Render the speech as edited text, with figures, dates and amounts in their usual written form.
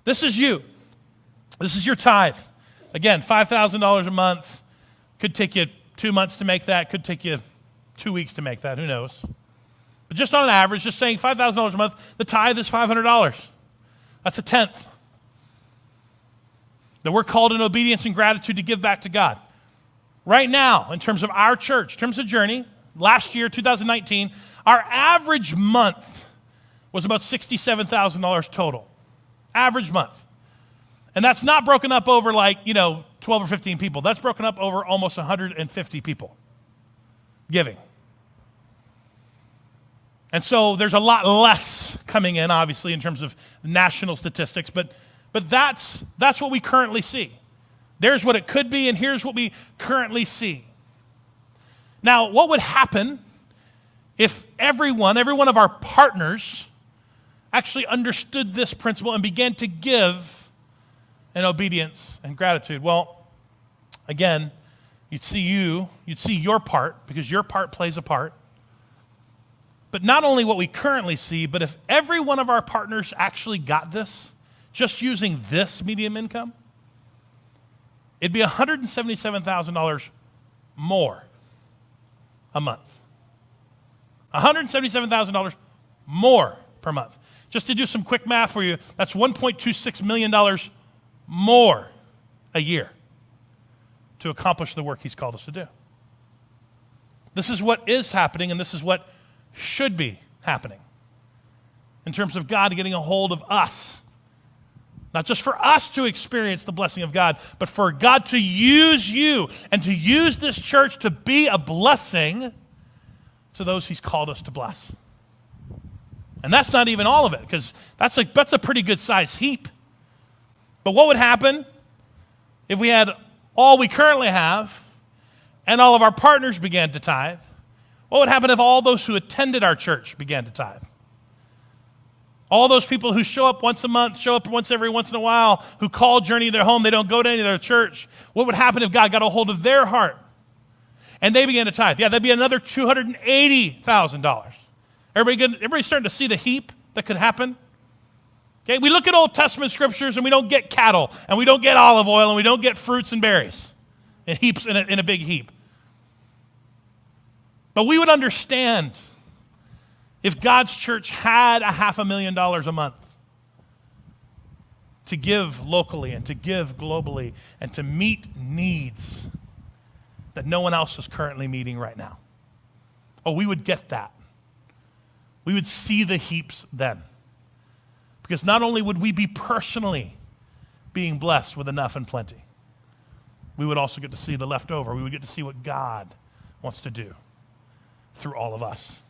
This is you. This is your tithe. Again, $5,000 a month. Could take you 2 months to make that. Could take you 2 weeks to make that. Who knows? But just on average, just saying $5,000 a month, the tithe is $500. That's a tenth that we're called in obedience and gratitude to give back to God. Right now, in terms of our church, in terms of Journey, last year, 2019, our average month was about $67,000 total. Average month. And that's not broken up over 12 or 15 people. That's broken up over almost 150 people giving. And so there's a lot less coming in, obviously, in terms of national statistics, but that's what we currently see. There's what it could be, and here's what we currently see. Now, what would happen if every one of our partners actually understood this principle and began to give in obedience and gratitude? Well, again, you'd see your part, because your part plays a part. But not only what we currently see, but if every one of our partners actually got this, just using this medium income, it'd be $177,000 more a month. $177,000 more per month. Just to do some quick math for you, that's $1.26 million more a year to accomplish the work he's called us to do. This is what is happening, and this is what should be happening in terms of God getting a hold of us. Not just for us to experience the blessing of God, but for God to use you and to use this church to be a blessing to those he's called us to bless. And that's not even all of it, because that's a pretty good size heap. But what would happen if we had all we currently have and all of our partners began to tithe? What would happen if all those who attended our church began to tithe? All those people who show up once a month, show up once in a while, who call Journey their home, they don't go to any other church. What would happen if God got a hold of their heart and they began to tithe? Yeah, that'd be another $280,000. Everybody starting to see the heap that could happen? Okay, we look at Old Testament scriptures and we don't get cattle, and we don't get olive oil, and we don't get fruits and berries in heaps in a big heap. But we would understand if God's church had $500,000 a month to give locally and to give globally and to meet needs that no one else is currently meeting right now. Oh, we would get that. We would see the heaps then. Because not only would we be personally being blessed with enough and plenty, we would also get to see the leftover. We would get to see what God wants to do through all of us.